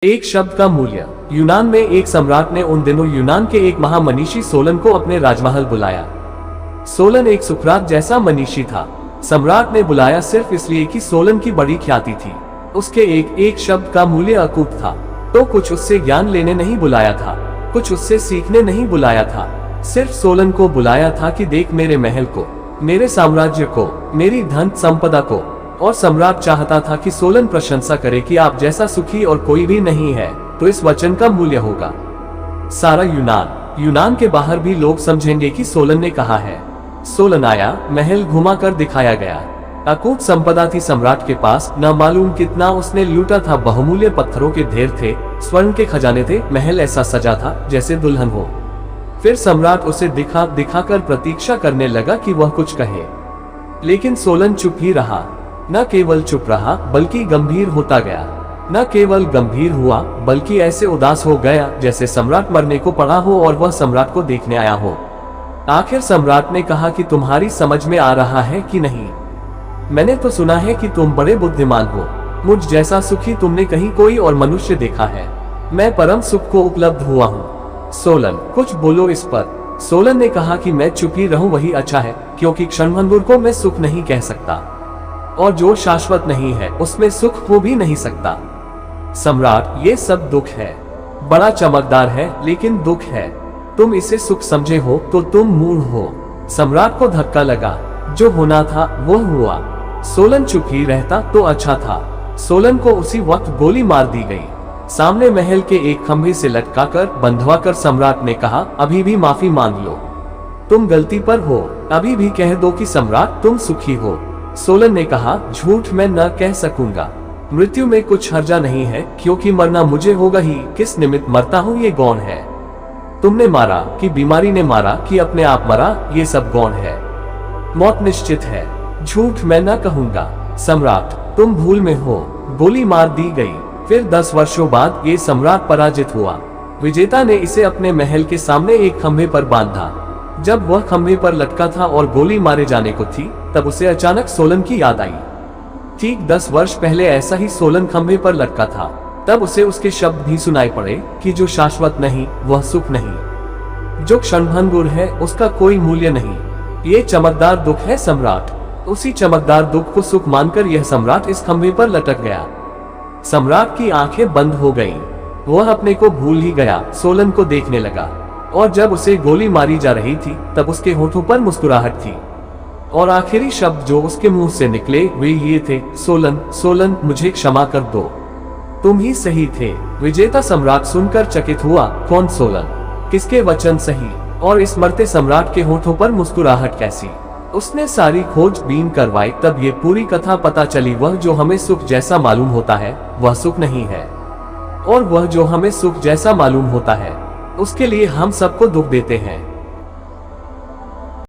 एक शब्द का मूल्य। यूनान में एक सम्राट ने उन दिनों यूनान के एक महामनीषी सोलन को अपने राजमहल बुलाया। सोलन एक सुकरात जैसा मनीषी था। सम्राट ने बुलाया सिर्फ इसलिए कि सोलन की बड़ी ख्याति थी। उसके एक शब्द का मूल्य अकूट था। तो कुछ उससे ज्ञान लेने नहीं बुलाया था, कुछ उससे सीखने नहीं बुलाया था। सिर्फ सोलन को बुलाया था कि देख मेरे महल को, मेरे साम्राज्य को, मेरी धन संपदा को। और सम्राट चाहता था कि सोलन प्रशंसा करे कि आप जैसा सुखी और कोई भी नहीं है। तो इस वचन का मूल्य होगा सारा यूनान के बाहर भी लोग समझेंगे कि सोलन ने कहा है। सोलन आया, महल घुमा कर दिखाया गया। अकूट संपदा थी सम्राट के पास, न मालूम कितना उसने लूटा था। बहुमूल्य पत्थरों के ढेर थे, स्वर्ण के खजाने थे। महल ऐसा सजा था जैसे दुल्हन हो। फिर सम्राट उसे दिखाकर प्रतीक्षा करने लगा कि वह कुछ कहे, लेकिन सोलन चुप ही रहा। न केवल चुप रहा बल्कि गंभीर होता गया। न केवल गंभीर हुआ बल्कि ऐसे उदास हो गया जैसे सम्राट मरने को पड़ा हो और वह सम्राट को देखने आया हो। आखिर सम्राट ने कहा कि तुम्हारी समझ में आ रहा है कि नहीं? मैंने तो सुना है कि तुम बड़े बुद्धिमान हो। मुझ जैसा सुखी तुमने कहीं कोई और मनुष्य देखा है? मैं परम सुख को उपलब्ध हुआ हूँ। सोलन, कुछ बोलो इस पर। सोलन ने कहा कि मैं चुप ही रहूं वही अच्छा है, क्योंकि क्षणभंगुर को मैं सुख नहीं कह सकता, और जो शाश्वत नहीं है उसमें सुख हो भी नहीं सकता। सम्राट, ये सब दुख है, बड़ा चमकदार है लेकिन दुख है। तुम इसे सुख समझे हो तो तुम मूढ़ हो। सम्राट को धक्का लगा। जो होना था वो हुआ। सोलन चुप ही रहता तो अच्छा था। सोलन को उसी वक्त गोली मार दी गई। सामने महल के एक खंभे से लटकाकर बंधवाकर सम्राट ने कहा, अभी भी माफी मांग लो, तुम गलती पर हो। अभी भी कह दो कि सम्राट तुम सुखी हो। सोलन ने कहा, झूठ मैं न कह सकूंगा। मृत्यु में कुछ हर्जा नहीं है, क्योंकि मरना मुझे होगा ही। किस निमित्त मरता हूँ ये गौण है। तुमने मारा कि बीमारी ने मारा कि अपने आप मरा, ये सब गौण है। मौत निश्चित है। झूठ मैं न कहूंगा। सम्राट, तुम भूल में हो। गोली मार दी गई। फिर 10 वर्षों बाद ये सम्राट पराजित हुआ। विजेता ने इसे अपने महल के सामने एक खंभे पर बांधा। जब वह खंभे पर लटका था और गोली मारे जाने को थी, तब उसे अचानक सोलन की याद आई। ठीक 10 वर्ष पहले ऐसा ही सोलन खंभे पर लटका था। तब उसे उसके शब्द भी सुनाई पड़े कि जो शाश्वत नहीं वह सुख नहीं, जो क्षणभंगुर है उसका कोई मूल्य नहीं। ये चमकदार दुख है सम्राट। उसी चमकदार दुख को सुख मानकर यह सम्राट इस खंभे पर लटक गया। सम्राट की आंखें बंद हो गईं। वह अपने को भूल ही गया, सोलन को देखने लगा। और जब उसे गोली मारी जा रही थी तब उसके होठों पर मुस्कुराहट थी, और आखिरी शब्द जो उसके मुंह से निकले वे ये थे, सोलन, सोलन, मुझे क्षमा कर दो, तुम ही सही थे। विजेता सम्राट सुनकर चकित हुआ, कौन सोलन, किसके वचन सही, और इस मरते सम्राट के होठों पर मुस्कुराहट कैसी? उसने सारी खोजबीन करवाई, तब ये पूरी कथा पता चली। वह जो हमें सुख जैसा मालूम होता है वह सुख नहीं है, और वह जो हमें सुख जैसा मालूम होता है उसके लिए हम सबको दुख देते हैं।